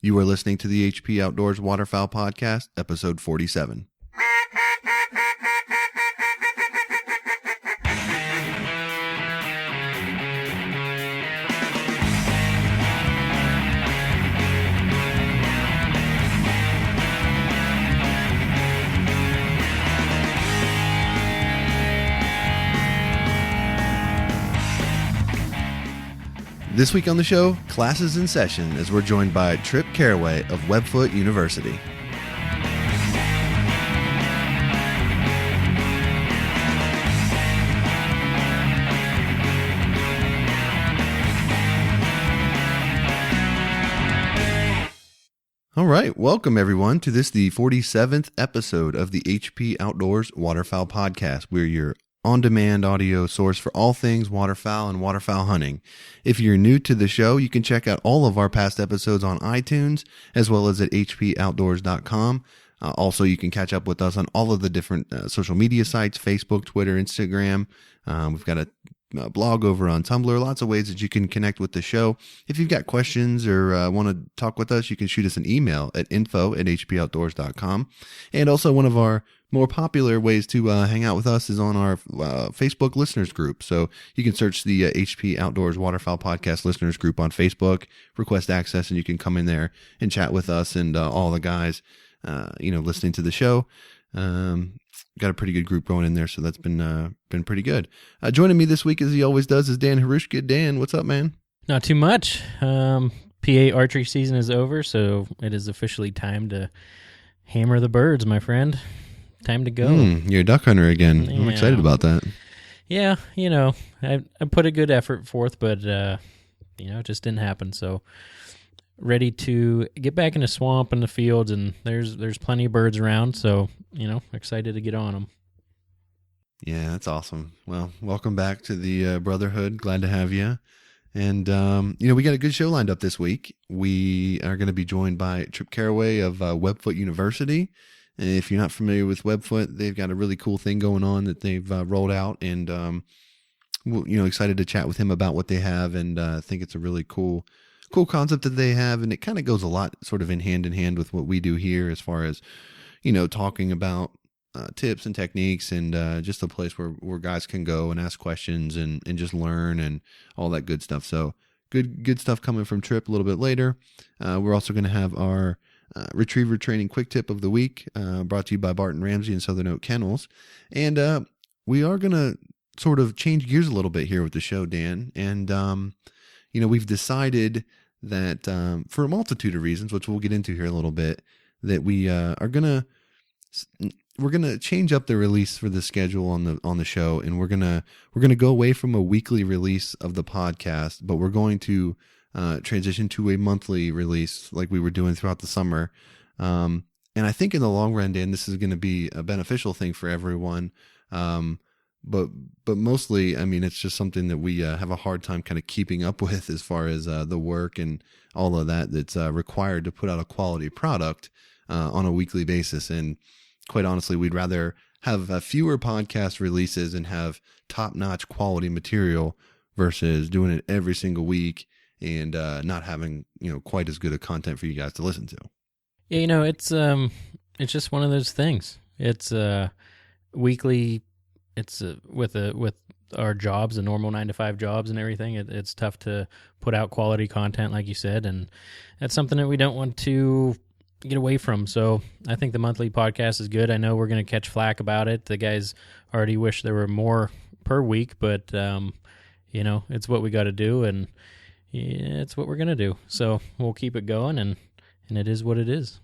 You are listening to the HP Outdoors Waterfowl Podcast, episode 47. This week on the show, classes in session as we're joined by Tripp Carraway of Webfoot University. All right, welcome everyone to the 47th episode of the HP Outdoors Waterfowl Podcast. We're your on-demand audio source for all things waterfowl and waterfowl hunting. If you're new to the show, you can check out all of our past episodes on iTunes, as well as at hpoutdoors.com. Also, you can catch up with us on all of the different social media sites, Facebook, Twitter, Instagram. We've got a blog over on Tumblr, lots of ways that you can connect with the show. If you've got questions or want to talk with us, you can shoot us an email at info@hpoutdoors.com. And also one of our more popular ways to hang out with us is on our Facebook listeners group. So you can search the HP Outdoors Waterfowl Podcast listeners group on Facebook, request access, and you can come in there and chat with us and all the guys, listening to the show. Got a pretty good group going in there, so that's been pretty good. Joining me this week, as he always does, is Dan Harushka. Dan, what's up, man? Not too much. PA archery season is over, so it is officially time to hammer the birds, my friend. Time to go. You're a duck hunter again. Yeah. I'm excited about that. Yeah, I put a good effort forth, but it just didn't happen. So ready to get back in the swamp and the fields, and there's plenty of birds around. So excited to get on them. Yeah, that's awesome. Well, welcome back to the Brotherhood. Glad to have you. And we got a good show lined up this week. We are going to be joined by Tripp Carraway of Webfoot University. And if you're not familiar with Webfoot, they've got a really cool thing going on that they've rolled out, and excited to chat with him about what they have, and I think it's a really cool concept that they have, and it kind of goes a lot sort of in hand with what we do here as far as talking about tips and techniques, and just a place where guys can go and ask questions and just learn and all that good stuff. So good stuff coming from Tripp a little bit later. We're also going to have our retriever training quick tip of the week, brought to you by Barton Ramsey and Southern Oak Kennels. And we are going to sort of change gears a little bit here with the show, Dan. And, we've decided that for a multitude of reasons, which we'll get into here a little bit, that we're going to change up the release for the schedule on the show. And we're going to go away from a weekly release of the podcast, but we're going to transition to a monthly release like we were doing throughout the summer. And I think in the long run, Dan, this is going to be a beneficial thing for everyone. But mostly, I mean, it's just something that we have a hard time kind of keeping up with as far as the work and all of that's required to put out a quality product on a weekly basis. And quite honestly, we'd rather have fewer podcast releases and have top-notch quality material versus doing it every single week and not having quite as good a content for you guys to listen to. Yeah, it's just one of those things. It's weekly. It's with our jobs, the normal 9-to-5 jobs and everything. It's tough to put out quality content, like you said, and that's something that we don't want to get away from. So I think the monthly podcast is good. I know we're going to catch flack about it. The guys already wish there were more per week, but it's what we got to do, and it's what we're going to do. So we'll keep it going, and it is what it is.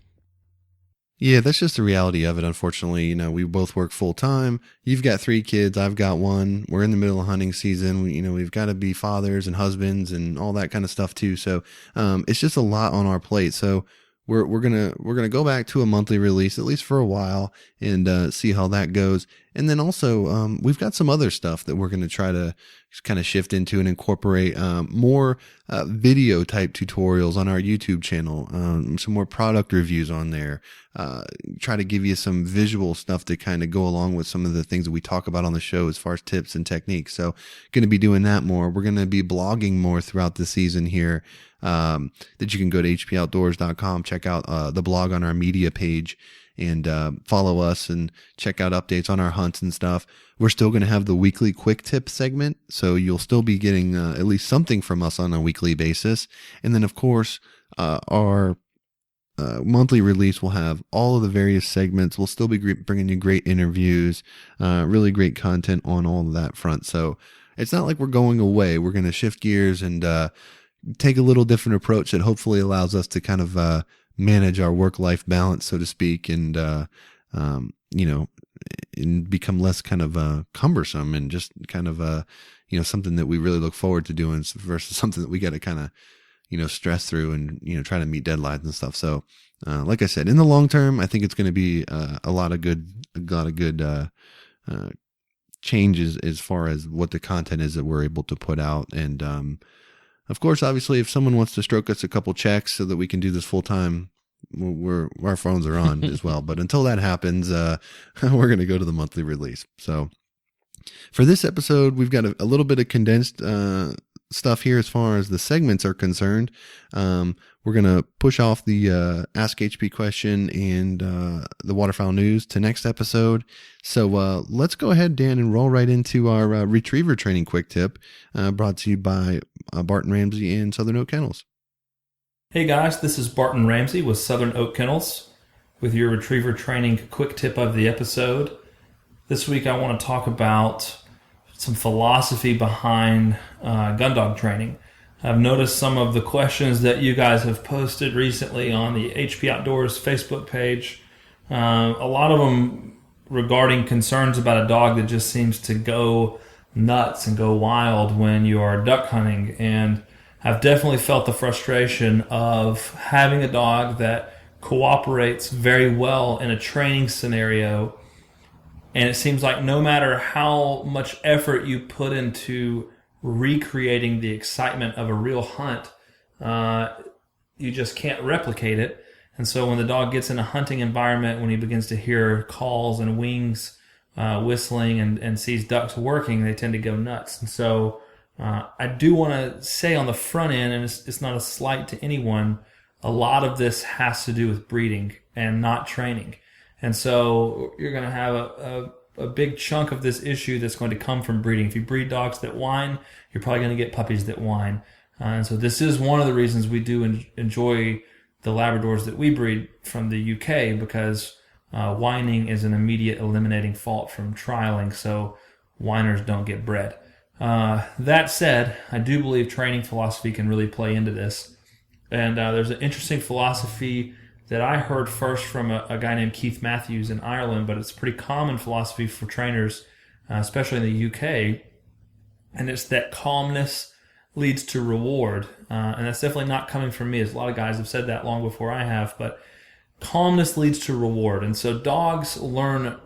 Yeah, that's just the reality of it. Unfortunately, we both work full time. You've got 3 kids. I've got 1. We're in the middle of hunting season. We've got to be fathers and husbands and all that kind of stuff too. So, it's just a lot on our plate. So we're gonna go back to a monthly release, at least for a while, and see how that goes. And then also, we've got some other stuff that we're gonna try to kind of shift into and incorporate more video type tutorials on our YouTube channel, some more product reviews on there, try to give you some visual stuff to kind of go along with some of the things that we talk about on the show as far as tips and techniques. So going to be doing that more. We're going to be blogging more throughout the season here. that you can go to hpoutdoors.com, check out the blog on our media page, and follow us and check out updates on our hunts and stuff. We're still going to have the weekly quick tip segment, so you'll still be getting at least something from us on a weekly basis. And then, of course, our monthly release will have all of the various segments. We'll still be bringing you great interviews, really great content on all of that front. So it's not like we're going away. We're going to shift gears and take a little different approach that hopefully allows us to kind of manage our work-life balance, so to speak, and and become less kind of cumbersome and just kind of something that we really look forward to doing versus something that we got to kind of stress through and try to meet deadlines and stuff. So like I said, in the long term, I think it's going to be a lot of good changes as far as what the content is that we're able to put out. And of course, obviously, if someone wants to stroke us a couple checks so that we can do this full time, our phones are on as well. But until that happens, we're going to go to the monthly release. So for this episode, we've got a little bit of condensed stuff here as far as the segments are concerned. We're going to push off the Ask HP question and the waterfowl news to next episode. So let's go ahead, Dan, and roll right into our retriever training quick tip brought to you by Barton Ramsey and Southern Oak Kennels. Hey guys, this is Barton Ramsey with Southern Oak Kennels with your retriever training quick tip of the episode. This week I want to talk about some philosophy behind gun dog training. I've noticed some of the questions that you guys have posted recently on the HP Outdoors Facebook page. A lot of them regarding concerns about a dog that just seems to go nuts and go wild when you are duck hunting. And I've definitely felt the frustration of having a dog that cooperates very well in a training scenario. And it seems like no matter how much effort you put into recreating the excitement of a real hunt, you just can't replicate it. And so when the dog gets in a hunting environment, when he begins to hear calls and wings whistling and sees ducks working, they tend to go nuts. And so I do want to say on the front end, and it's not a slight to anyone, a lot of this has to do with breeding and not training. And so you're going to have a big chunk of this issue that's going to come from breeding. If you breed dogs that whine, you're probably going to get puppies that whine. And so this is one of the reasons we do enjoy the Labradors that we breed from the UK, because whining is an immediate eliminating fault from trialing, so whiners don't get bred. That said, I do believe training philosophy can really play into this. And there's an interesting philosophy that I heard first from a guy named Keith Matthews in Ireland, but it's a pretty common philosophy for trainers, especially in the UK, and it's that calmness leads to reward. And that's definitely not coming from me, as a lot of guys have said that long before I have, but calmness leads to reward. And so dogs learn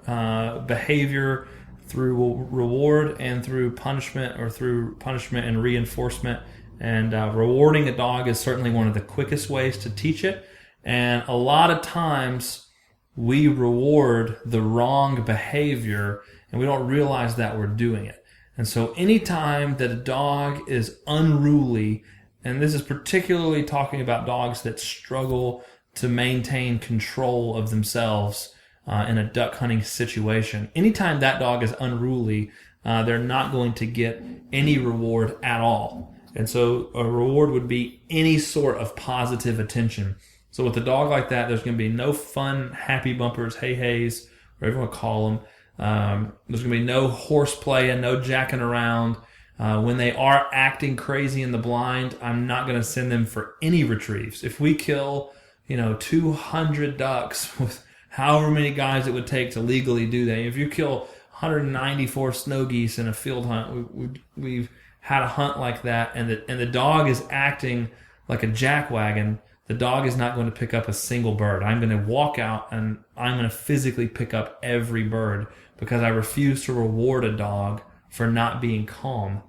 behavior through reward and through punishment, or through punishment and reinforcement. And rewarding a dog is certainly one of the quickest ways to teach it. And a lot of times we reward the wrong behavior and we don't realize that we're doing it. And so anytime that a dog is unruly, and this is particularly talking about dogs that struggle to maintain control of themselves in a duck hunting situation, anytime that dog is unruly, they're not going to get any reward at all. And so a reward would be any sort of positive attention. So with a dog like that, there's going to be no fun, happy bumpers, hey-hays, whatever you want to call them. There's going to be no horseplay and no jacking around. When they are acting crazy in the blind, I'm not going to send them for any retrieves. If we kill, 200 ducks with however many guys it would take to legally do that. If you kill 194 snow geese in a field hunt, we've had a hunt like that, and the dog is acting like a jackwagon, the dog is not going to pick up a single bird. I'm going to walk out and I'm going to physically pick up every bird because I refuse to reward a dog for not being calm.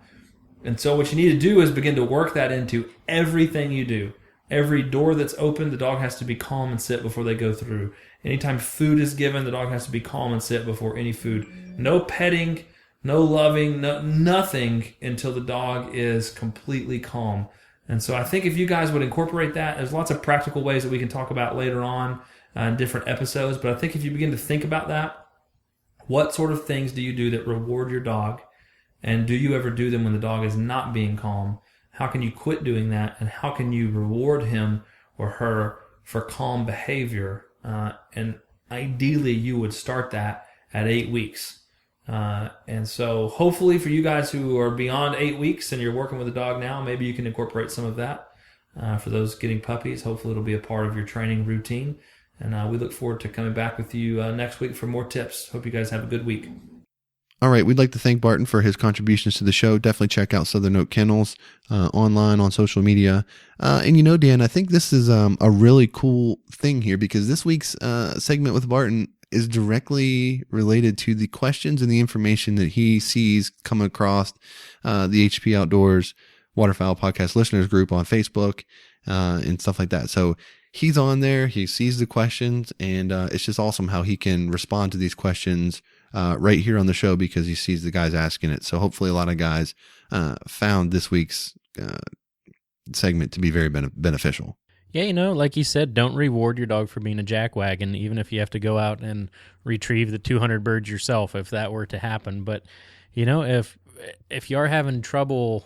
And so what you need to do is begin to work that into everything you do. Every door that's open, the dog has to be calm and sit before they go through. Anytime food is given, the dog has to be calm and sit before any food. No petting, no loving, nothing until the dog is completely calm. And so I think if you guys would incorporate that, there's lots of practical ways that we can talk about later on in different episodes. But I think if you begin to think about that, what sort of things do you do that reward your dog? And do you ever do them when the dog is not being calm? How can you quit doing that? And how can you reward him or her for calm behavior? And ideally, you would start that at 8 weeks. And so hopefully for you guys who are beyond 8 weeks and you're working with a dog now, maybe you can incorporate some of that. For those getting puppies, hopefully it'll be a part of your training routine. And we look forward to coming back with you next week for more tips. Hope you guys have a good week. All right. We'd like to thank Barton for his contributions to the show. Definitely check out Southern Oak Kennels online on social media. And Dan, I think this is a really cool thing here because this week's segment with Barton is directly related to the questions and the information that he sees come across the HP Outdoors Waterfowl Podcast Listeners group on Facebook and stuff like that. So he's on there, he sees the questions, and it's just awesome how he can respond to these questions right here on the show because he sees the guys asking it. So hopefully a lot of guys found this week's segment to be very beneficial. Yeah, like you said, don't reward your dog for being a jackwagon, even if you have to go out and retrieve the 200 birds yourself, if that were to happen. But, if you are having trouble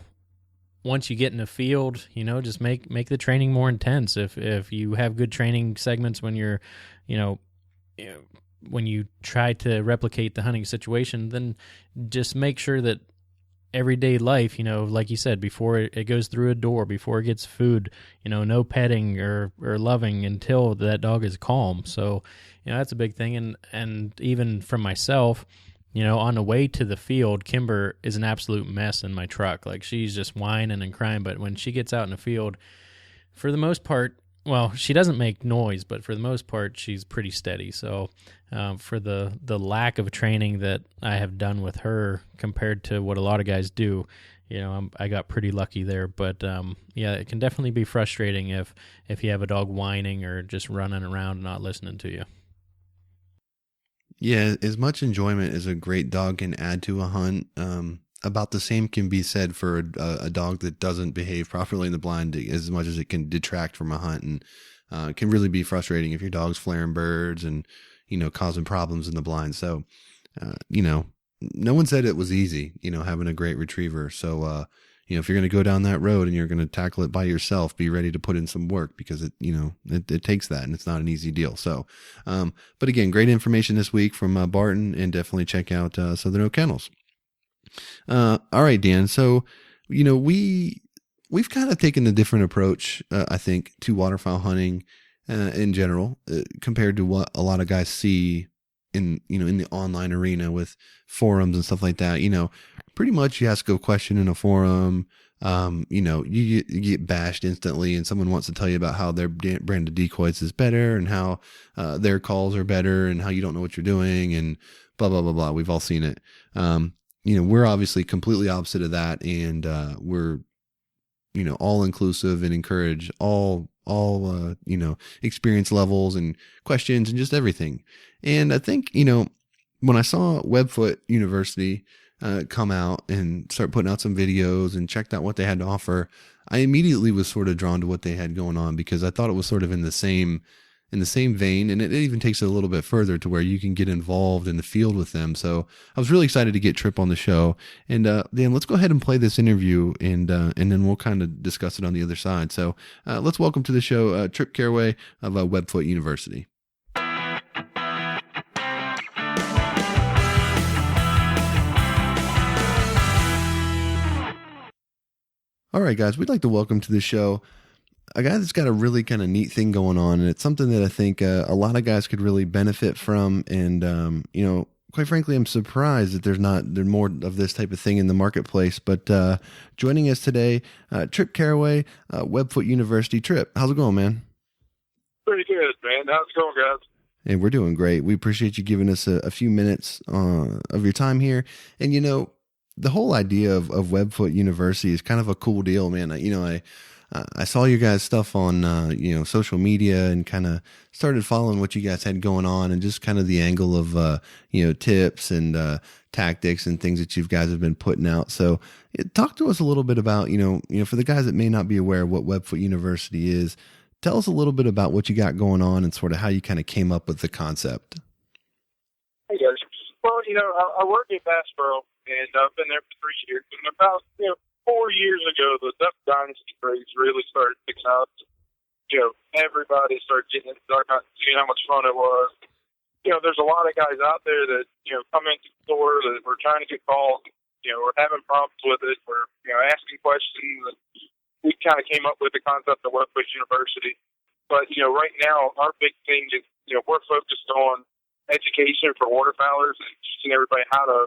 once you get in the field, just make the training more intense. If you have good training segments when you're, when you try to replicate the hunting situation, then just make sure that everyday life, like you said, before it goes through a door, before it gets food, no petting or loving until that dog is calm. So, that's a big thing. And even from myself, on the way to the field, Kimber is an absolute mess in my truck. Like she's just whining and crying. But when she gets out in the field, for the most part, well, she doesn't make noise, but for the most part, she's pretty steady. So for the lack of training that I have done with her compared to what a lot of guys do, I got pretty lucky there. But it can definitely be frustrating if you have a dog whining or just running around and not listening to you. Yeah, as much enjoyment as a great dog can add to a hunt, about the same can be said for a dog that doesn't behave properly in the blind as much as it can detract from a hunt. And it can really be frustrating if your dog's flaring birds and, causing problems in the blind. So, no one said it was easy, having a great retriever. So, if you're going to go down that road and you're going to tackle it by yourself, be ready to put in some work because it takes that and it's not an easy deal. So, but again, great information this week from Barton, and definitely check out Southern Oak Kennels. All right, Dan. So, we've kind of taken a different approach, I think, to waterfowl hunting in general compared to what a lot of guys see in the online arena with forums and stuff like that. Pretty much you ask a question in a forum, you get bashed instantly, and someone wants to tell you about how their brand of decoys is better and how their calls are better and how you don't know what you're doing and blah, blah, blah, blah. We've all seen it. We're obviously completely opposite of that, and we're, all inclusive and encourage all experience levels and questions and just everything. And I think, when I saw Webfoot University come out and start putting out some videos and checked out what they had to offer, I immediately was sort of drawn to what they had going on because I thought it was sort of in the same vein, and it even takes it a little bit further to where you can get involved in the field with them. So I was really excited to get Tripp on the show. And Dan, let's go ahead and play this interview, and then we'll kind of discuss it on the other side. So let's welcome to the show Tripp Carraway of Webfoot University. All right, guys, we'd like to welcome to the show a guy that's got a really kind of neat thing going on, and it's something that I think a lot of guys could really benefit from. And, quite frankly, I'm surprised that there's more of this type of thing in the marketplace. But joining us today, Tripp Carraway, Webfoot University. Tripp, how's it going, man? Pretty good, man. How's it going, guys? Hey, we're doing great. We appreciate you giving us a few minutes of your time here. And, the whole idea of Webfoot University is kind of a cool deal, man. I saw your guys' stuff on, social media and kind of started following what you guys had going on and just kind of the angle of, tips and tactics and things that you guys have been putting out. So talk to us a little bit about, for the guys that may not be aware of what Webfoot University is, tell us a little bit about what you got going on and sort of how you kind of came up with the concept. Hey guys. Well, I work in Bass Pro, and I've been there for 3 years. And about 4 years ago, the Duck Dynasty craze really started picking up. Everybody started getting into Duck Hunt, seeing how much fun it was. There's a lot of guys out there that come into the store that we're trying to get calls. We're having problems with it. We're asking questions. And we kind of came up with the concept of Webfoot University. But right now, our big thing is we're focused on education for waterfowlers and teaching everybody how to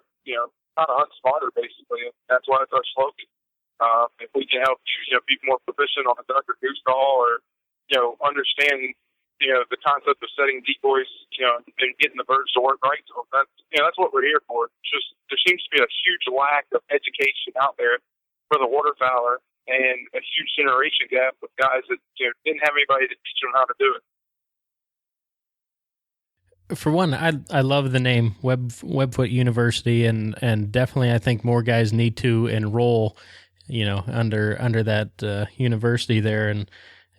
hunt smarter, basically. And that's why it's our slogan. If we can help you, be more proficient on a duck or goose call, or understand the concept of setting decoys, and getting the birds to work right. So that's what we're here for. It's just there seems to be a huge lack of education out there for the waterfowler, and a huge generation gap with guys that didn't have anybody to teach them how to do it. For one, I love the name Webfoot University, and definitely I think more guys need to enroll, under that university there. And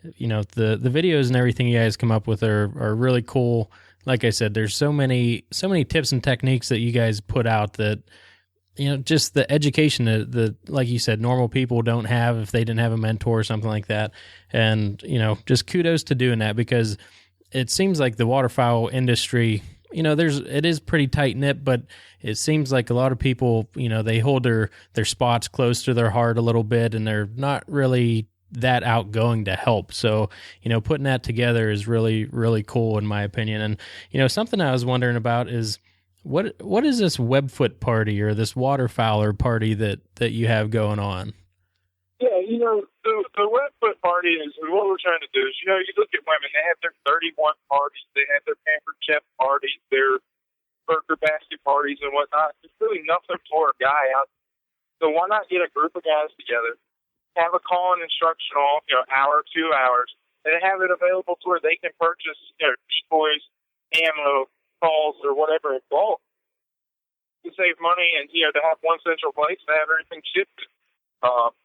the videos and everything you guys come up with are really cool. Like I said, there's so many tips and techniques that you guys put out that just the education that like you said, normal people don't have if they didn't have a mentor or something like that. And just kudos to doing that, because it seems like the waterfowl industry, it is pretty tight knit, but it seems like a lot of people, they hold their spots close to their heart a little bit, and they're not really that outgoing to help. So, putting that together is really, really cool in my opinion. And, something I was wondering about is what is this Webfoot party or this waterfowler party that you have going on? Yeah, the Webfoot party is what we're trying to do is, you look at women, they have their 31 parties, they have their pampered chef parties, their burger basket parties and whatnot. There's really nothing for a guy out there. So why not get a group of guys together, have a call and instructional, hour, 2 hours, and have it available to where they can purchase, decoys, ammo, calls, or whatever in bulk to save money and, to have one central place to have everything shipped.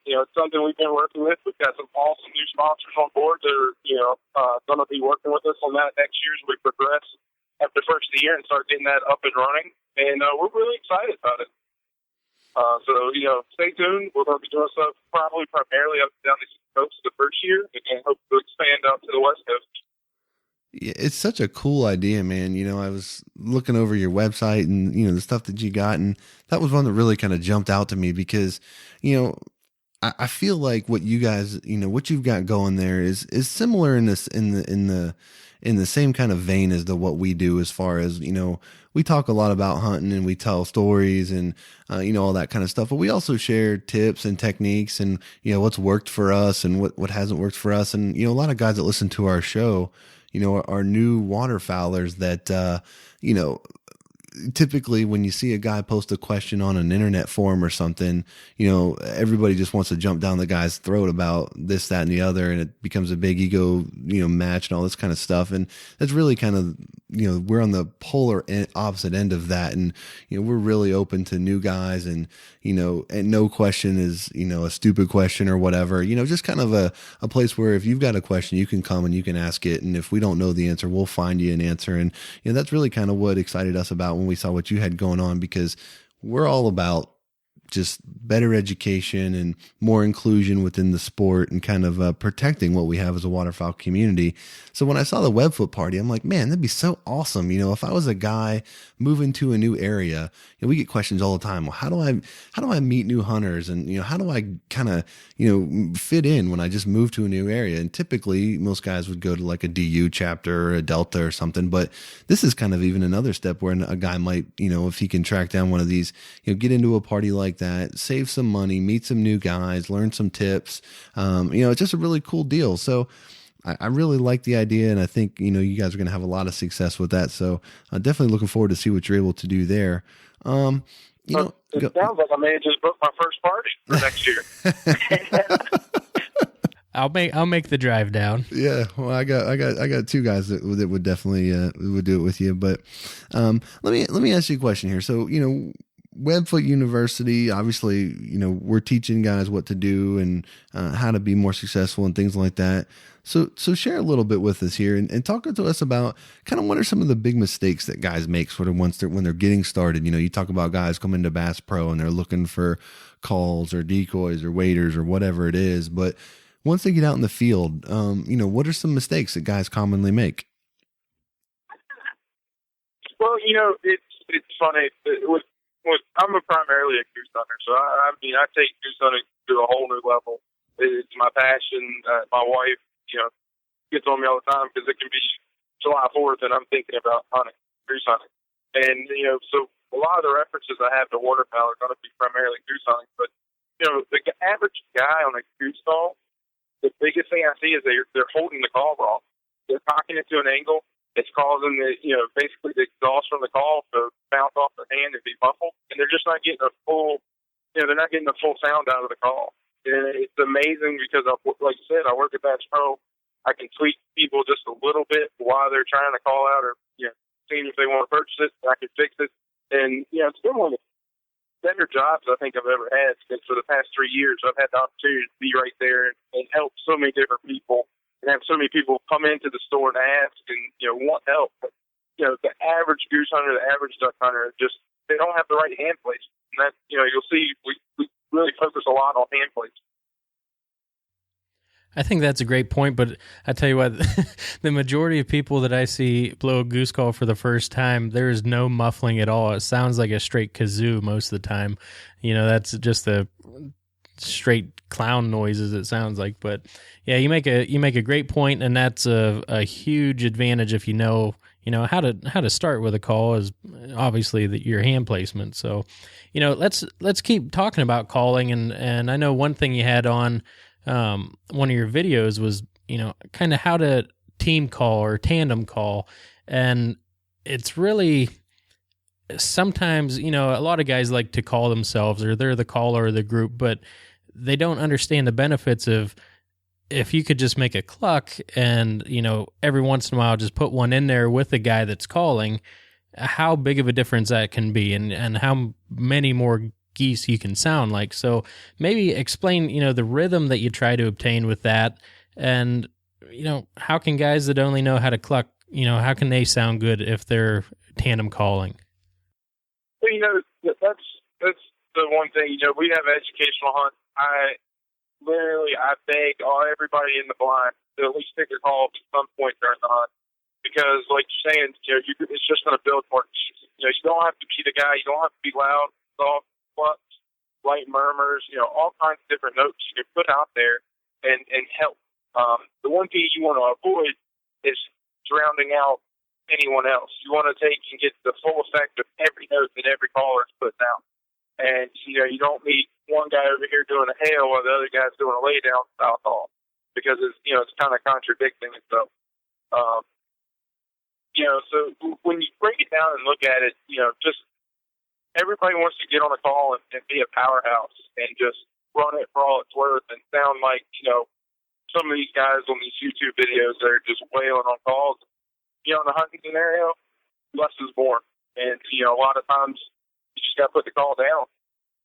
It's something we've been working with. We've got some awesome new sponsors on board that are going to be working with us on that next year as we progress after the first of the year and start getting that up and running. And we're really excited about it. Stay tuned. We're going to be doing stuff probably primarily up and down the East Coast the first year, and hope to expand out to the West Coast. Yeah, it's such a cool idea, man. I was looking over your website and, the stuff that you got, and that was one that really kind of jumped out to me because, I feel like what you guys, what you've got going there is similar in the same kind of vein as what we do, as far as, we talk a lot about hunting and we tell stories and, all that kind of stuff, but we also share tips and techniques and, what's worked for us and what hasn't worked for us. And, a lot of guys that listen to our show, are new waterfowlers that, typically when you see a guy post a question on an internet forum or something, everybody just wants to jump down the guy's throat about this, that, and the other. And it becomes a big ego, match and all this kind of stuff. And that's really kind of, we're on the polar opposite end of that. And, we're really open to new guys and no question is, a stupid question or whatever, just kind of a place where if you've got a question, you can come and you can ask it. And if we don't know the answer, we'll find you an answer. And, that's really kind of what excited us about when we saw what you had going on, because we're all about just better education and more inclusion within the sport and kind of protecting what we have as a waterfowl community. So when I saw the Webfoot party, I'm like, man, that'd be so awesome. If I was a guy moving to a new area, we get questions all the time. Well, how do I meet new hunters? And, how do I kind of, fit in when I just move to a new area? And typically most guys would go to like a DU chapter or a Delta or something, but this is kind of even another step where a guy might, if he can track down one of these, get into a party like that, save some money, meet some new guys, learn some tips. It's just a really cool deal. So I really like the idea, and I think, you guys are going to have a lot of success with that. So I'm definitely looking forward to see what you're able to do there. It sounds like I may have just booked my first party for next year. I'll make the drive down. Yeah, well, I got two guys that would definitely would do it with you. But let me ask you a question here. So Webfoot University, obviously, we're teaching guys what to do and how to be more successful and things like that. So share a little bit with us here and talk to us about kind of what are some of the big mistakes that guys make sort of when they're getting started. You talk about guys coming to Bass Pro and they're looking for calls or decoys or waders or whatever it is. But once they get out in the field, what are some mistakes that guys commonly make? Well, it's funny. I'm primarily a goose hunter, so I take goose hunting to a whole new level. It's my passion. My wife, gets on me all the time because it can be July 4th and I'm thinking about hunting, goose hunting. And, so a lot of the references I have to waterfowl are going to be primarily goose hunting. But, the average guy on a goose call, the biggest thing I see is they're holding the call wrong. They're cocking it to an angle. It's causing basically the exhaust from the call to bounce off their hand and be muffled. And they're just not getting a full, they're not getting the full sound out of the call. And it's amazing because, like you said, I work at Bass Pro. I can tweak people just a little bit while they're trying to call out or, seeing if they want to purchase it. I can fix it. And, it's been one of the better jobs I think I've ever had. Because for the past 3 years, I've had the opportunity to be right there and help so many different people and have so many people come into the store and ask and, want help. But, the average goose hunter, the average duck hunter, they don't have the right hand placement. And that, you'll see we really focus a lot on hand placement. I think that's a great point, but I tell you what, the majority of people that I see blow a goose call for the first time, there is no muffling at all. It sounds like a straight kazoo most of the time. That's just a straight clown noises it sounds like. But yeah, you make a great point, and that's a huge advantage if you know how to start with a call is obviously your hand placement. So, let's keep talking about calling, and I know one thing you had on one of your videos was, kind of how to team call or tandem call. And it's really sometimes, a lot of guys like to call themselves or they're the caller of the group, but they don't understand the benefits of if you could just make a cluck and, every once in a while just put one in there with the guy that's calling, how big of a difference that can be and how many more geese you can sound like. So maybe explain, the rhythm that you try to obtain with that, and how can guys that only know how to cluck, how can they sound good if they're tandem calling? Well, that's the one thing. We have an educational hunt. I beg everybody in the blind to at least take a call at some point during the hunt, because like you're saying, it's just going to build more geese. You don't have to be the guy. You don't have to be loud, soft, clucks, light murmurs, all kinds of different notes you can put out there and help. The one thing you want to avoid is drowning out anyone else. You want to take and get the full effect of every note that every caller is putting out. And, you don't need one guy over here doing a hail while the other guy's doing a lay down style call, because it's kind of contradicting itself. So when you break it down and look at it, just everybody wants to get on a call and be a powerhouse and just run it for all it's worth and sound like, some of these guys on these YouTube videos that are just wailing on calls. In the hunting scenario, less is more. And, a lot of times you just got to put the call down.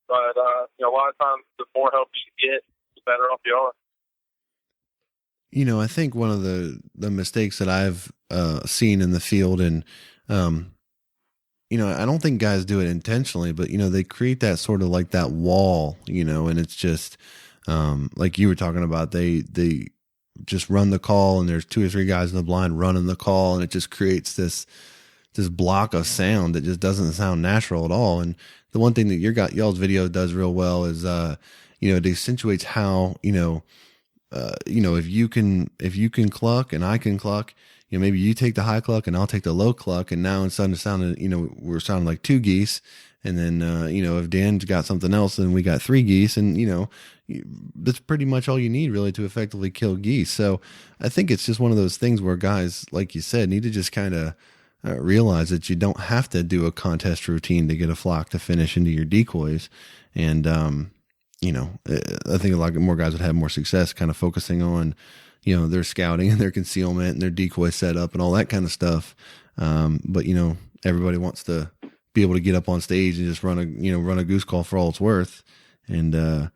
But, a lot of times the more help you get, the better off you are. I think one of the mistakes that I've seen in the field, and I don't think guys do it intentionally, but they create that sort of like that wall, and it's just like you were talking about, they just run the call and there's 2 or 3 guys in the blind running the call, and it just creates this block of sound that just doesn't sound natural at all. And the one thing that y'all's video does real well is it accentuates how if you can cluck and I can cluck, maybe you take the high cluck and I'll take the low cluck, and now instead of sounding, we're sounding like 2 geese. And then, if Dan's got something else, then we got 3 geese, and, that's pretty much all you need really to effectively kill geese. So I think it's just one of those things where guys, like you said, need to just kind of realize that you don't have to do a contest routine to get a flock to finish into your decoys. And, I think a lot more guys would have more success kind of focusing on, their scouting and their concealment and their decoy setup and all that kind of stuff. But everybody wants to be able to get up on stage and just run a goose call for all it's worth. And with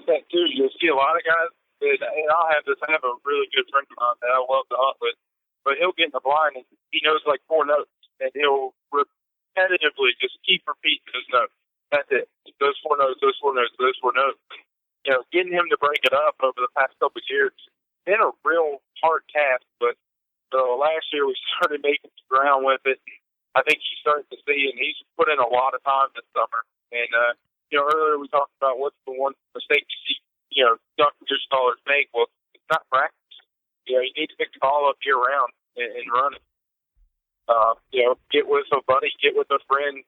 that too, you'll see a lot of guys. And I have a really good friend of mine that I love to hunt with, but he'll get in the blind and he knows like 4 notes, and he'll repetitively just keep repeating those notes. That's it. Those 4 notes, those 4 notes, those 4 notes. Getting him to break it up over the past couple of years has been a real hard task. But last year we started making some ground with it. I think he's starting to see, and he's put in a lot of time this summer. And earlier we talked about what's the one mistake you see, duck goose callers make. Well, it's not practice. You need to pick the call up year round and run it. Get with a buddy, get with a friend,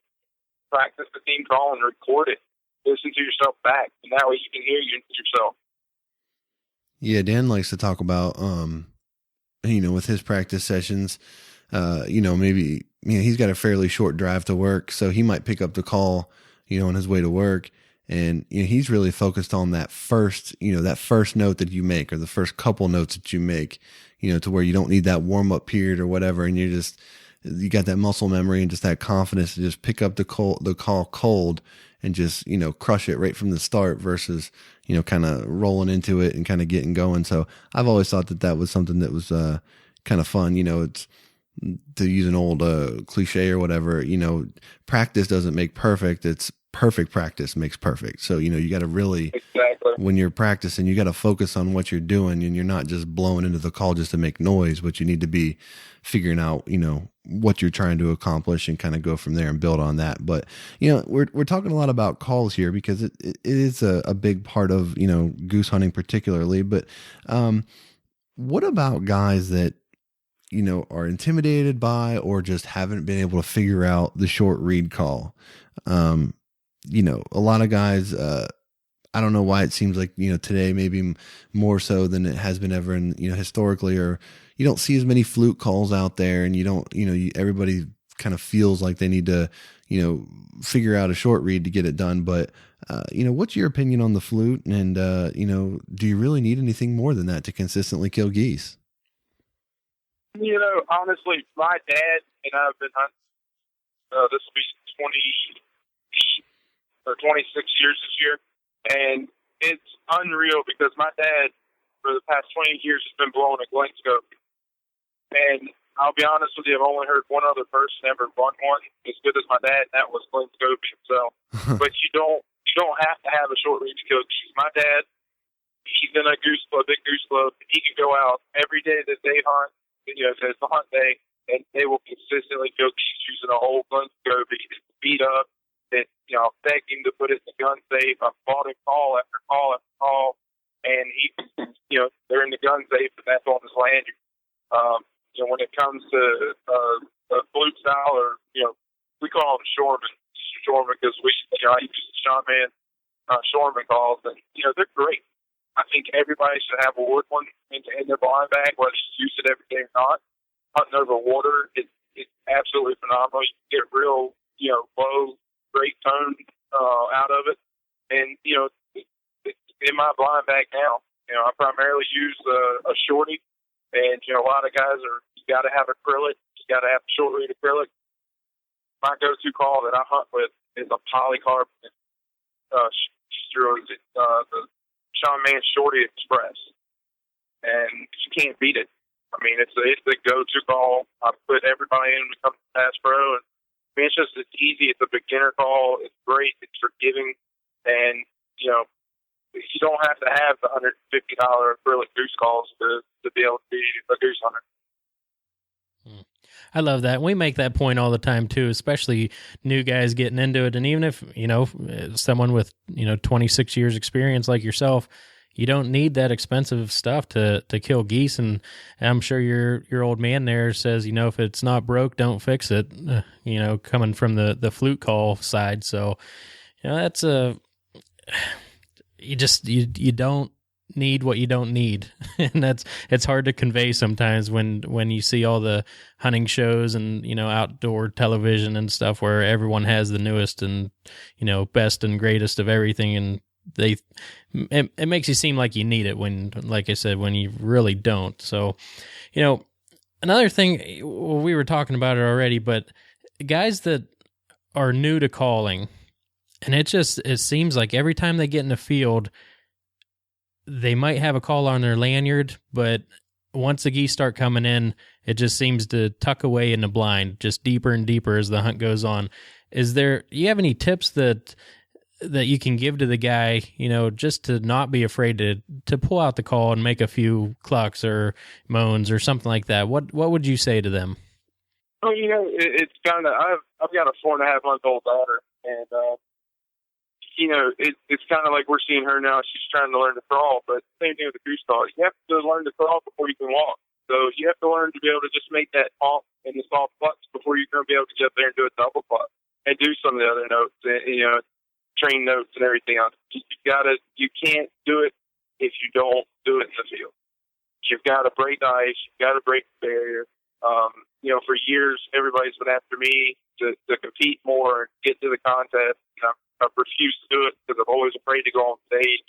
practice the team call and record it. Listen to yourself back, and that way you can hear yourself. Yeah, Dan likes to talk about, with his practice sessions, maybe, he's got a fairly short drive to work, so he might pick up the call, on his way to work. And, he's really focused on that first note that you make, or the first couple notes that you make, to where you don't need that warm up period or whatever. And you got that muscle memory and just that confidence to just pick up the call cold and just, crush it right from the start versus, kind of rolling into it and kind of getting going. So I've always thought that was something that was, kind of fun. It's, to use an old, cliche or whatever, practice doesn't make perfect. It's perfect practice makes perfect. So, you got to really, exactly, when you're practicing, you got to focus on what you're doing, and you're not just blowing into the call just to make noise, but you need to be figuring out, what you're trying to accomplish and kind of go from there and build on that. But, we're talking a lot about calls here because it is a big part of, goose hunting particularly. But, what about guys that, are intimidated by, or just haven't been able to figure out the short reed call? A lot of guys, I don't know why it seems like, today maybe more so than it has been ever in, historically, or you don't see as many flute calls out there, and you don't, everybody kind of feels like they need to, figure out a short reed to get it done. But, what's your opinion on the flute? And, do you really need anything more than that to consistently kill geese? Honestly, my dad and I have been hunting, this will be 26 years this year. And it's unreal because my dad, for the past 20 years, has been blowing a glint scope. And I'll be honest with you, I've only heard one other person ever run one as good as my dad, and that was glint scope himself. But you don't have to have a short reach to kill geese. My dad, he's in a big goose club. He can go out every day that they hunt. It's the hunt day, and they will consistently kill geese using a whole glint scope. He's beat up. That begged him to put it in the gun safe. I've bought him call after call after call, and he, they're in the gun safe, and that's on his lanyard. When it comes to a flute style, or we call them shoreman because I use the Shaman shoreman calls, and they're great. I think everybody should have a wood one in their blind bag, whether you use it every day or not. Hunting over water, it's absolutely phenomenal. You can get real, low, great tone out of it, and it's in my blind bag now. I primarily use a shorty, and a lot of guys you got to have acrylic, you got to have short reed acrylic. My go-to call that I hunt with is a polycarbonate the Shaman Shorty Express, and you can't beat it. I mean, it's the go-to call. I put everybody in when it comes to Bass Pro, and it's easy. It's a beginner call. It's great. It's forgiving. And, you don't have to have the $150 acrylic goose calls to be able to be a goose hunter. I love that. We make that point all the time too, especially new guys getting into it. And even if, someone with, 26 years experience like yourself, you don't need that expensive stuff to kill geese. And I'm sure your old man there says, if it's not broke, don't fix it, coming from the flute call side. So, that's you don't need what you don't need. And it's hard to convey sometimes when you see all the hunting shows and, outdoor television and stuff where everyone has the newest and, best and greatest of everything. And it makes you seem like you need it when, like I said, when you really don't. So, another thing, we were talking about it already, but guys that are new to calling, and it seems like every time they get in the field, they might have a call on their lanyard, but once the geese start coming in, it just seems to tuck away in the blind, just deeper and deeper as the hunt goes on. Do you have any tips that you can give to the guy, just to not be afraid to pull out the call and make a few clucks or moans or something like that? What would you say to them? Well, it's kind of, I've got a 4.5-month-old daughter, and it's kind of like we're seeing her now. She's trying to learn to crawl, but same thing with the goose call. You have to learn to crawl before you can walk. So you have to learn to be able to just make that honk and the soft clucks before you're going to be able to get up there and do a double cluck and do some of the other notes, train notes and everything else. You can't do it if you don't do it in the field. You've got to break the ice. You've got to break the barrier. For years, everybody's been after me to compete more and get to the contest. I've refused to do it because I'm always afraid to go on stage.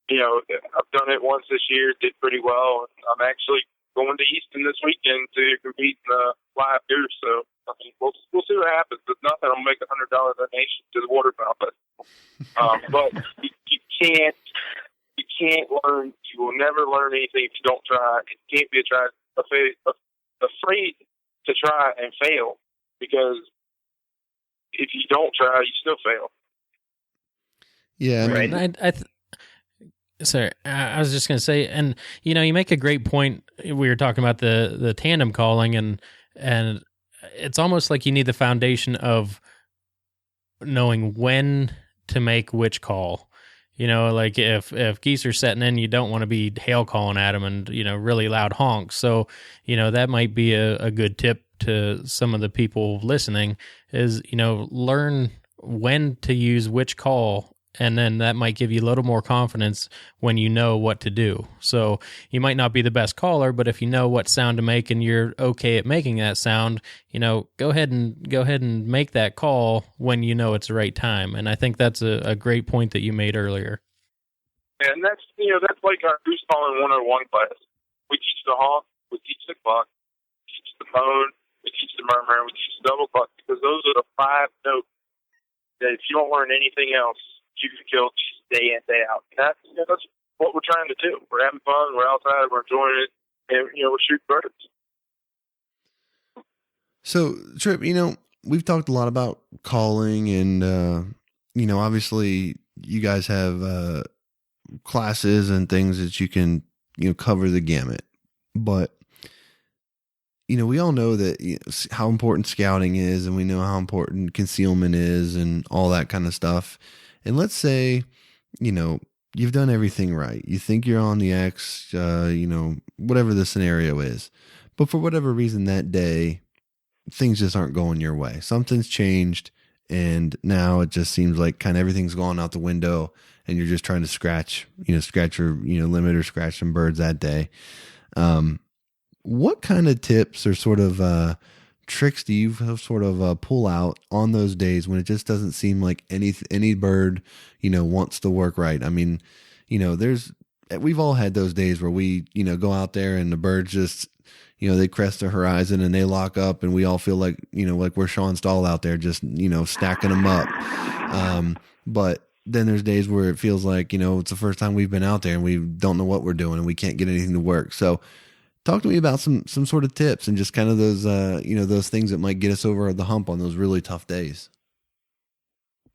I've done it once this year, did pretty well. I'm actually going to Easton this weekend to compete in the live goose. So we'll see what happens. If nothing, I'll make $100 donation to the waterfowl. But you can't learn. You will never learn anything if you don't try. You can't be afraid to try and fail, because if you don't try, you still fail. Yeah, right. Sorry, I was just going to say, and you make a great point. We were talking about the tandem calling, and it's almost like you need the foundation of knowing when to make which call. Like if geese are setting in, you don't want to be hail calling at them and really loud honks. So that might be a good tip to some of the people listening is learn when to use which call. And then that might give you a little more confidence when you know what to do. So you might not be the best caller, but if you know what sound to make and you're okay at making that sound, go ahead and make that call when you know it's the right time. And I think that's a great point that you made earlier. And that's like our goose calling 101 class. We teach the honk, we teach the cluck, we teach the moan, we teach the murmur, and we teach the double cluck, because those are the 5 notes that if you don't learn anything else, you can kill day in, day out. That's what we're trying to do. We're having fun. We're outside. We're enjoying it. And, we're shooting birds. So, Tripp, we've talked a lot about calling and, obviously you guys have classes and things that you can, cover the gamut. But, we all know that how important scouting is, and we know how important concealment is and all that kind of stuff. And let's say, you've done everything right. You think you're on the X, whatever the scenario is. But for whatever reason that day, things just aren't going your way. Something's changed, and now it just seems like kind of everything's gone out the window, and you're just trying to scratch your, limit or scratch some birds that day. What kind of tips or sort of tricks do you sort of pull out on those days when it just doesn't seem like any bird, wants to work right? I mean, we've all had those days where we, go out there and the birds just, they crest the horizon and they lock up, and we all feel like, like we're Sean Stahl out there just, stacking them up. But then there's days where it feels like, it's the first time we've been out there and we don't know what we're doing and we can't get anything to work. So talk to me about some sort of tips and just kind of those, those things that might get us over the hump on those really tough days.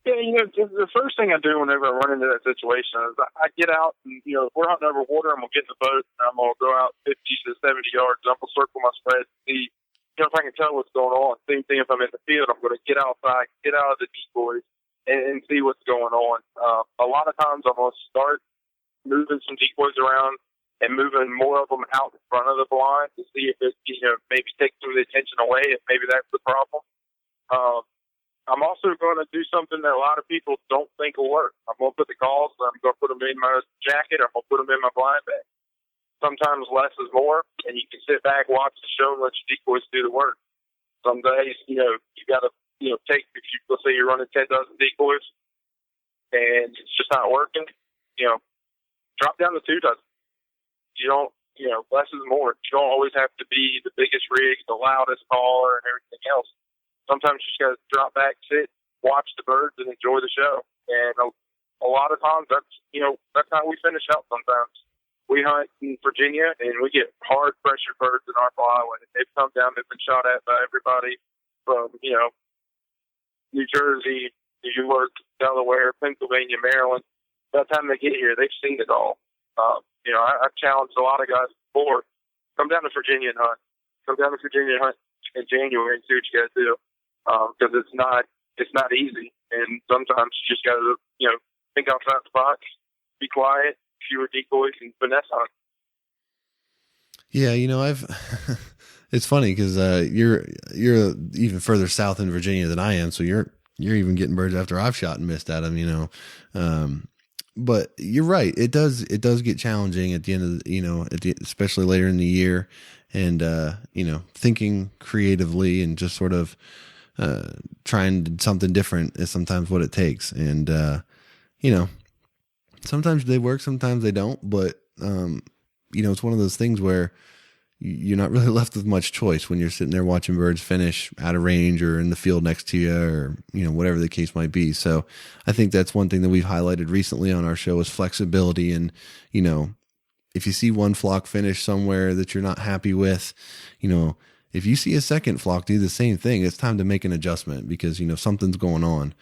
Yeah, the first thing I do whenever I run into that situation is I get out and, if we're hunting over water, I'm going to get in the boat and I'm going to go out 50 to 70 yards. I'm going to circle my spread and see, if I can tell what's going on. Same thing if I'm in the field, I'm going to get outside, get out of the decoys and see what's going on. A lot of times I'm going to start moving some decoys around and moving more of them out in front of the blind to see if it, maybe take some of the attention away, if maybe that's the problem. I'm also going to do something that a lot of people don't think will work. I'm going to put the calls, I'm going to put them in my jacket, I'm going to put them in my blind bag. Sometimes less is more, and you can sit back, watch the show, and let your decoys do the work. Some days, you got to, take, let's say you're running 10 dozen decoys, and it's just not working, drop down to 2 dozen. You don't, less is more. You don't always have to be the biggest rig, the loudest caller, and everything else. Sometimes you just got to drop back, sit, watch the birds, and enjoy the show. And a lot of times that's how we finish out sometimes. We hunt in Virginia, and we get hard pressure birds in our flyway. They've come down, they've been shot at by everybody from, New Jersey, New York, Delaware, Pennsylvania, Maryland. By the time they get here, they've seen it all. I've challenged a lot of guys before. Come down to Virginia and hunt. Come down to Virginia and hunt in January and see what you guys do. Because it's not easy, and sometimes you just got to think outside the box, be quiet, fewer decoys, and finesse hunt. Yeah, I've. It's funny because you're even further south in Virginia than I am, so you're even getting birds after I've shot and missed at them. But you're right. It does get challenging at the end of especially later in the year, and thinking creatively and just sort of trying something different is sometimes what it takes. And sometimes they work, sometimes they don't. But it's one of those things where you're not really left with much choice when you're sitting there watching birds finish out of range or in the field next to you, or whatever the case might be. So I think that's one thing that we've highlighted recently on our show is flexibility. And if you see one flock finish somewhere that you're not happy with, if you see a second flock do the same thing, it's time to make an adjustment because something's going on.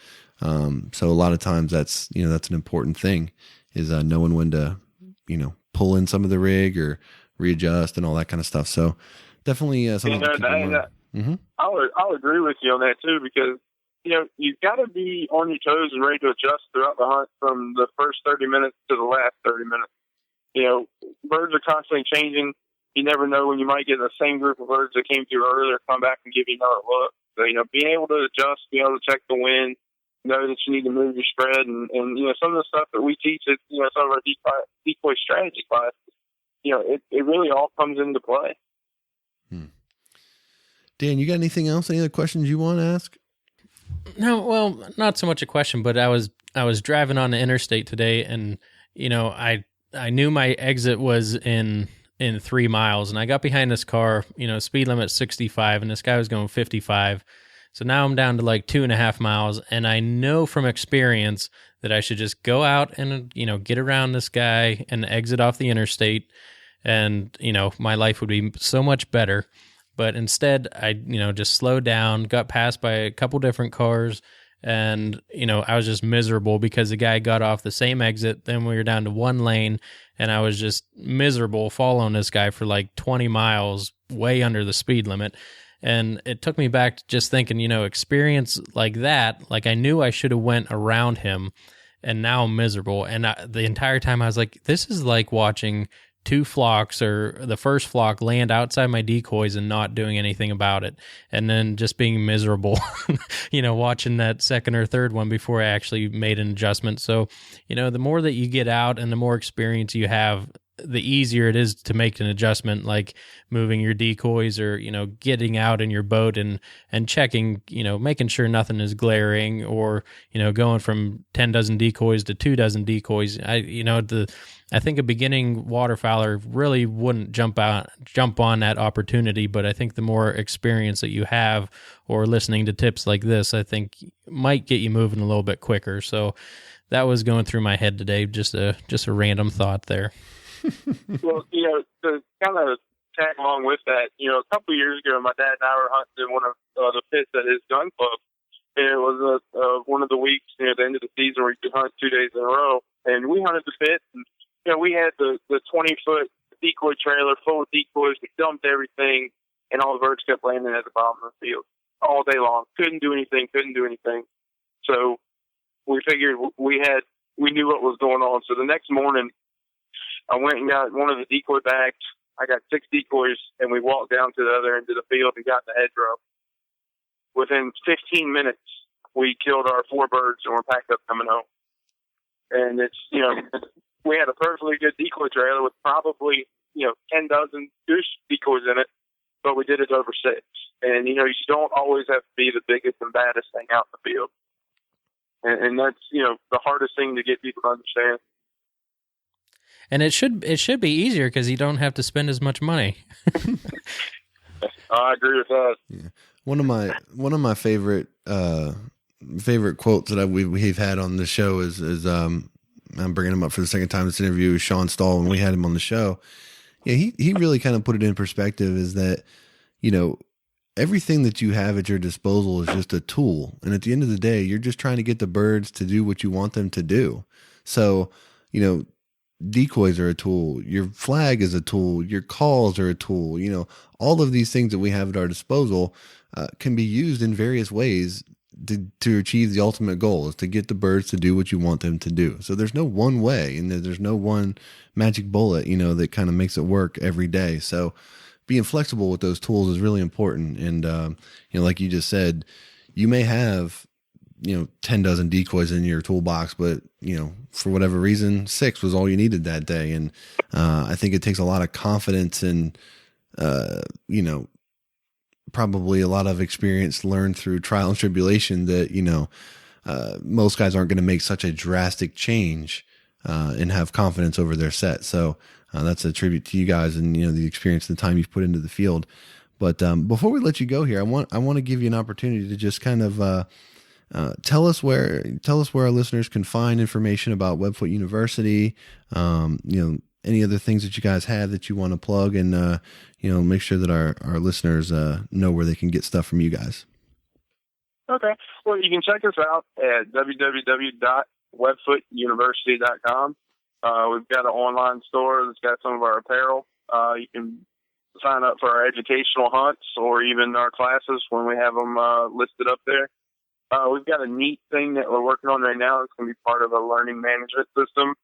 So a lot of times that's an important thing is knowing when to pull in some of the rig or readjust and all that kind of stuff. So definitely something to keep in mind. Mm-hmm. I'll agree with you on that too, because you've got to be on your toes and ready to adjust throughout the hunt from the first 30 minutes to the last 30 minutes. Birds are constantly changing. You never know when you might get the same group of birds that came through earlier come back and give you another look. So being able to adjust, being able to check the wind, know that you need to move your spread, and some of the stuff that we teach at some of our decoy strategy classes. It really all comes into play. Dan, you got anything else? Any other questions you want to ask? No, well, not so much a question, but I was driving on the interstate today, and I knew my exit was in 3 miles, and I got behind this car. Speed limit 65, and this guy was going 55. So now I'm down to like 2.5 miles, and I know from experience that I should just go out and, get around this guy and exit off the interstate, and, my life would be so much better. But instead, I, just slowed down, got passed by a couple different cars, and, I was just miserable because the guy got off the same exit. Then we were down to one lane, and I was just miserable following this guy for like 20 miles, way under the speed limit. And it took me back to just thinking, experience like that, like I knew I should have went around him, and now I'm miserable. And the entire time I was like, this is like watching 2 flocks or the first flock land outside my decoys and not doing anything about it. And then just being miserable, watching that second or third one before I actually made an adjustment. So, the more that you get out and the more experience you have, the easier it is to make an adjustment, like moving your decoys or, getting out in your boat and checking, making sure nothing is glaring, or, going from 10 dozen decoys to 2 dozen decoys. I think a beginning waterfowler really wouldn't jump on that opportunity, but I think the more experience that you have or listening to tips like this, I think might get you moving a little bit quicker. So that was going through my head today, just a random thought there. Well, to kind of tag along with that, a couple of years ago, my dad and I were hunting in one of the pits at his gun club. And it was one of the weeks near the end of the season where you could hunt 2 days in a row. And we hunted the pit, and we had the 20-foot decoy trailer full of decoys. We dumped everything, and all the birds kept landing at the bottom of the field all day long. Couldn't do anything. So we figured we knew what was going on. So the next morning, I went and got one of the decoy bags. I got 6 decoys, and we walked down to the other end of the field and got in the hedgerow. Within 15 minutes, we killed our 4 birds and we're packed up coming home. And it's, we had a perfectly good decoy trailer with probably, 10 dozen goose decoys in it, but we did it over 6. And, you don't always have to be the biggest and baddest thing out in the field. And that's, the hardest thing to get people to understand. And it should be easier because you don't have to spend as much money. I agree with that. Yeah. One of my favorite quotes that we've had on the show is I'm bringing him up for the second time. This interview with Sean Stahl when we had him on the show. Yeah, he really kind of put it in perspective. Is that everything that you have at your disposal is just a tool, and at the end of the day, you're just trying to get the birds to do what you want them to do. So decoys are a tool, your flag is a tool, your calls are a tool, all of these things that we have at our disposal can be used in various ways to achieve the ultimate goal, is to get the birds to do what you want them to do. So there's no one way, and there's no one magic bullet, that kind of makes it work every day. So being flexible with those tools is really important. And, like you just said, you may have 10 dozen decoys in your toolbox, but, for whatever reason, 6 was all you needed that day. And, I think it takes a lot of confidence and, probably a lot of experience learned through trial and tribulation that, most guys aren't going to make such a drastic change, and have confidence over their set. So, that's a tribute to you guys and, the experience and the time you've put into the field. But, before we let you go here, I want to give you an opportunity to just kind of, tell us where our listeners can find information about Webfoot University, any other things that you guys have that you want to plug, and make sure that our listeners know where they can get stuff from you guys. Okay. Well, you can check us out at www.webfootuniversity.com. We've got an online store that's got some of our apparel. You can sign up for our educational hunts or even our classes when we have them listed up there. We've got a neat thing that we're working on right now. It's going to be part of a learning management system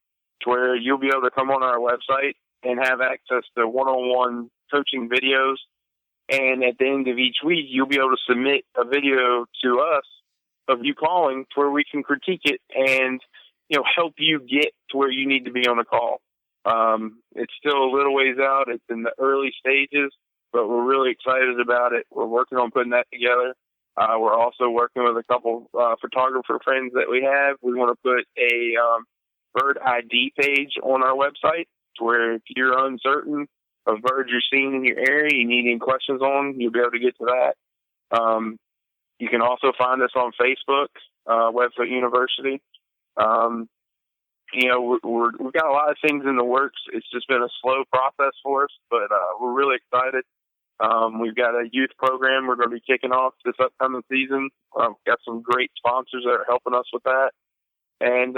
to where you'll be able to come on our website and have access to one-on-one coaching videos. And at the end of each week, you'll be able to submit a video to us of you calling to where we can critique it and, help you get to where you need to be on the call. It's still a little ways out. It's in the early stages, but we're really excited about it. We're working on putting that together. We're also working with a couple photographer friends that we have. We want to put a bird ID page on our website to where if you're uncertain of birds you're seeing in your area, you need any questions on, you'll be able to get to that. You can also find us on Facebook, Webfoot University. We've got a lot of things in the works. It's just been a slow process for us, but we're really excited. We've got a youth program we're going to be kicking off this upcoming season. We've got some great sponsors that are helping us with that. And,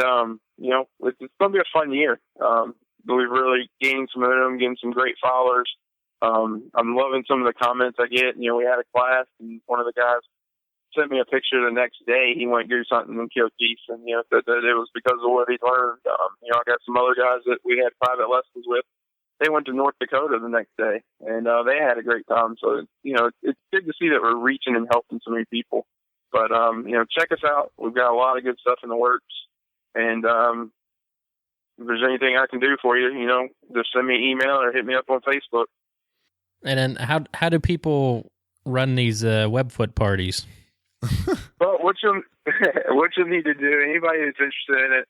it's going to be a fun year. We've really gained some momentum, getting some great followers. I'm loving some of the comments I get. We had a class, and one of the guys sent me a picture the next day. He went goose hunting and killed geese, and, that it was because of what he'd learned. I got some other guys that we had private lessons with. They went to North Dakota the next day, and they had a great time. So, it's good to see that we're reaching and helping so many people. But, check us out. We've got a lot of good stuff in the works. And if there's anything I can do for you, just send me an email or hit me up on Facebook. And then how do people run these Webfoot parties? Well, what you'll need to do, anybody that's interested in it,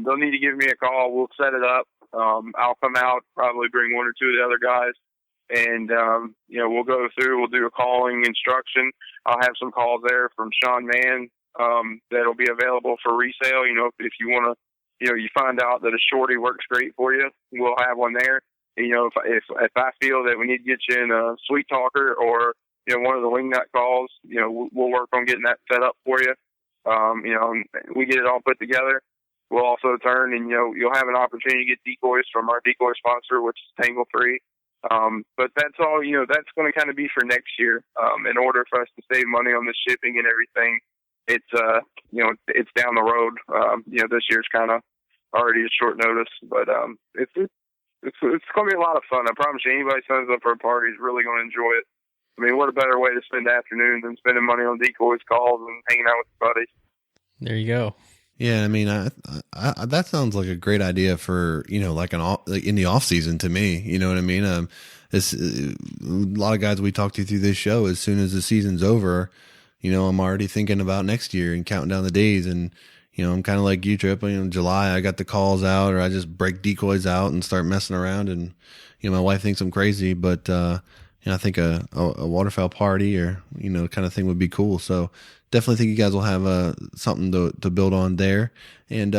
they'll need to give me a call. We'll set it up. I'll come out, probably bring one or two of the other guys, and, we'll go through, we'll do a calling instruction. I'll have some calls there from Sean Mann that'll be available for resale. If you want to, you find out that a shorty works great for you, we'll have one there. If I feel that we need to get you in a sweet talker or, one of the wingnut calls, we'll work on getting that set up for you. We get it all put together. We'll also turn and, you'll have an opportunity to get decoys from our decoy sponsor, which is Tangle 3. But that's all, that's going to kind of be for next year. In order for us to save money on the shipping and everything, it's down the road. This year's kind of already a short notice, but, it's going to be a lot of fun. I promise you, anybody signs up for a party is really going to enjoy it. I mean, what a better way to spend the afternoon than spending money on decoys, calls, and hanging out with your buddies. There you go. Yeah, I mean, I that sounds like a great idea for, like like in the off season to me. You know what I mean? It's a lot of guys we talk to through this show. As soon as the season's over, I'm already thinking about next year and counting down the days. And I'm kind of like you, Tripp. July, I got the calls out, or I just break decoys out and start messing around. And my wife thinks I'm crazy, but I think a waterfowl party or kind of thing would be cool. So definitely think you guys will have something to build on there. And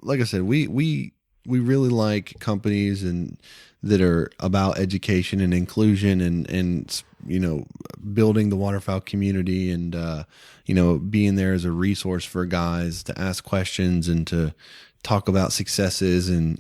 like I said, we really like companies and that are about education and inclusion and building the waterfowl community and being there as a resource for guys to ask questions and to talk about successes and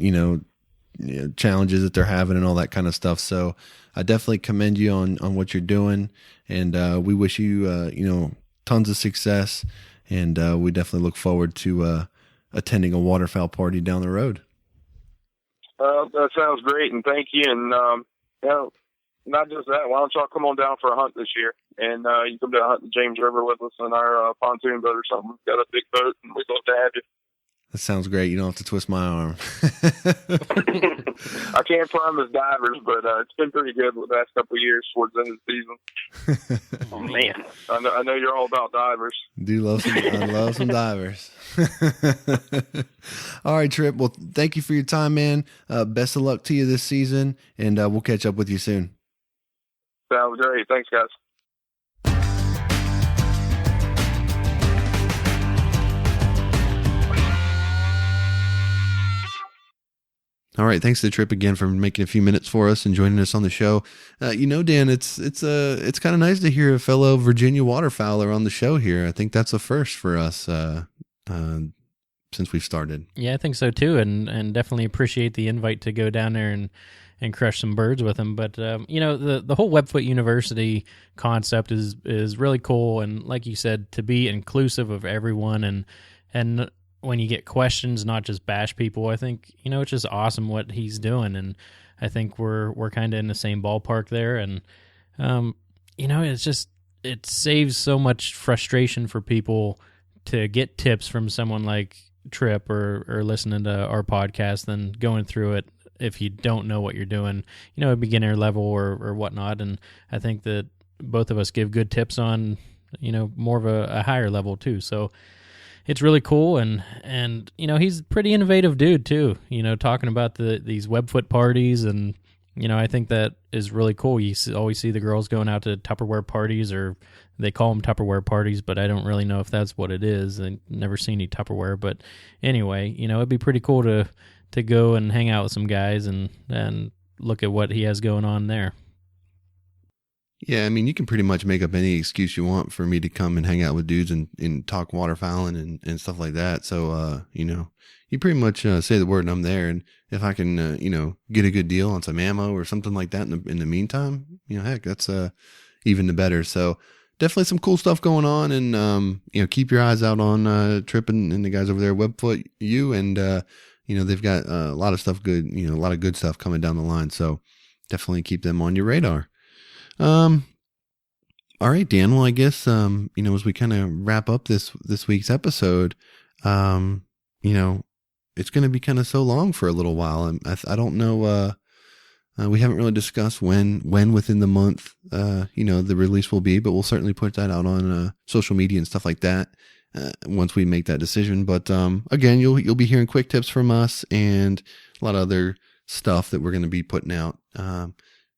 challenges that they're having and all that kind of stuff. So I definitely commend you on what you're doing, and we wish you tons of success, and we definitely look forward to attending a waterfowl party down the road. That sounds great, and thank you. And not just that, why don't y'all come on down for a hunt this year? And you come down hunt the James River with us in our pontoon boat or something. We've got a big boat, and we'd love to have you. That sounds great. You don't have to twist my arm. I can't promise divers, but it's been pretty good the last couple of years towards the end of the season. Oh man, I know you're all about divers. I love some divers. All right, Tripp. Well, thank you for your time, man. Best of luck to you this season, and we'll catch up with you soon. Sounds great. Thanks, guys. All right, thanks to Tripp again for making a few minutes for us and joining us on the show. Dan, it's kind of nice to hear a fellow Virginia waterfowler on the show here. I think that's a first for us since we've started. Yeah, I think so too, and definitely appreciate the invite to go down there and crush some birds with him. But the whole Webfoot University concept is really cool, and like you said, to be inclusive of everyone and when you get questions, not just bash people. I think, it's just awesome what he's doing. And I think we're kind of in the same ballpark there. And, it saves so much frustration for people to get tips from someone like Tripp or listening to our podcast than going through it if you don't know what you're doing, a beginner level or whatnot. And I think that both of us give good tips on, more of a higher level too. So it's really cool, and he's a pretty innovative dude too. Talking about these Webfoot parties, and I think that is really cool. You always see the girls going out to Tupperware parties, or they call them Tupperware parties, but I don't really know if that's what it is. I never seen any Tupperware, but anyway, it'd be pretty cool to go and hang out with some guys and look at what he has going on there. Yeah, I mean, you can pretty much make up any excuse you want for me to come and hang out with dudes and talk waterfowling and stuff like that. So, you pretty much say the word and I'm there. And if I can, get a good deal on some ammo or something like that in the meantime, heck, that's even the better. So definitely some cool stuff going on. And, keep your eyes out on Tripp and the guys over there at Webfoot U. And, they've got a lot of stuff good, a lot of good stuff coming down the line. So definitely keep them on your radar. All right, Dan. Well, I guess, as we kind of wrap up this week's episode, it's going to be kind of so long for a little while. I don't know. We haven't really discussed when within the month, the release will be, but we'll certainly put that out on social media and stuff like that once we make that decision. But again, you'll be hearing quick tips from us and a lot of other stuff that we're going to be putting out.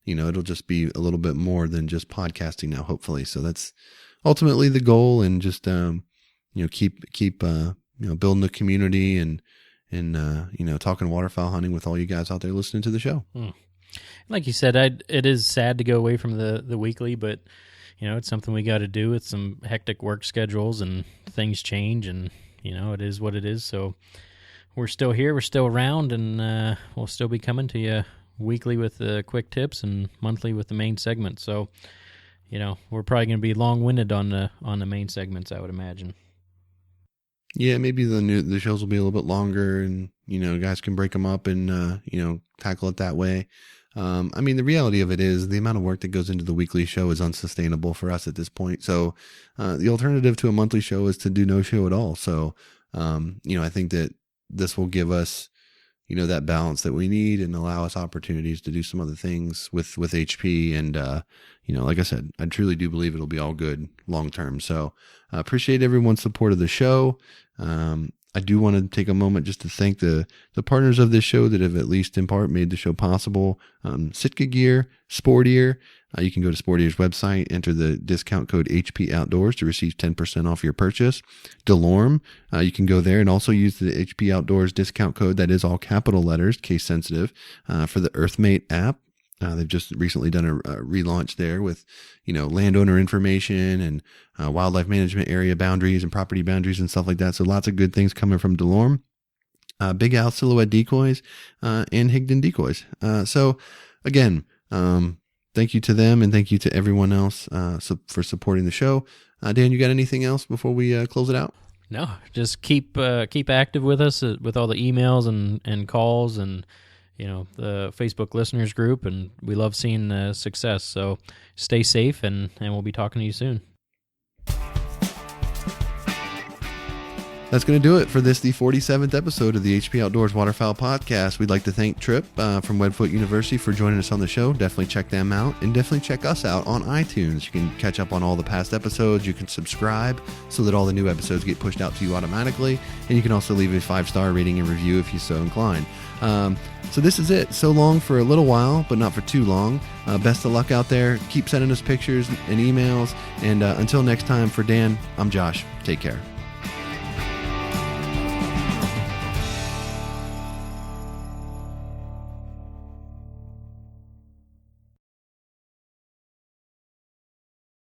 It'll just be a little bit more than just podcasting now, hopefully. So that's ultimately the goal, and just keep building the community and talking waterfowl hunting with all you guys out there listening to the show. Like you said, it is sad to go away from the weekly, but it's something we got to do with some hectic work schedules, and things change, and it is what it is. So we're still here, we're still around, and we'll still be coming to you weekly with the quick tips and monthly with the main segment. So, we're probably going to be long-winded on the main segments, I would imagine. Yeah, maybe the shows will be a little bit longer, and guys can break them up and tackle it that way. I mean, the reality of it is the amount of work that goes into the weekly show is unsustainable for us at this point. So the alternative to a monthly show is to do no show at all. So, I think that this will give us, that balance that we need and allow us opportunities to do some other things with HP. And, like I said, I truly do believe it'll be all good long term. So I appreciate everyone's support of the show. I do want to take a moment just to thank the partners of this show that have at least in part made the show possible. Sitka Gear, Sportier. You can go to Sportier's website, enter the discount code HP Outdoors to receive 10% off your purchase. DeLorme, you can go there and also use the HP Outdoors discount code. That is all capital letters, case sensitive, for the Earthmate app. They've just recently done a relaunch there with, landowner information and wildlife management area boundaries and property boundaries and stuff like that. So lots of good things coming from DeLorme. Big Al Silhouette Decoys and Higdon Decoys. So again, thank you to them and thank you to everyone else for supporting the show. Dan, you got anything else before we close it out? No, just keep active with us with all the emails and calls and the Facebook listeners group, and we love seeing the success. So stay safe, and we'll be talking to you soon. That's going to do it for the 47th episode of the HP Outdoors Waterfowl Podcast. We'd like to thank Tripp from Webfoot University for joining us on the show. Definitely check them out, and definitely check us out on iTunes. You can catch up on all the past episodes. You can subscribe so that all the new episodes get pushed out to you automatically, and you can also leave a 5-star rating and review if you're so inclined. So this is it. So long for a little while, but not for too long. Best of luck out there. Keep sending us pictures and emails, and until next time, for Dan, I'm Josh. Take care.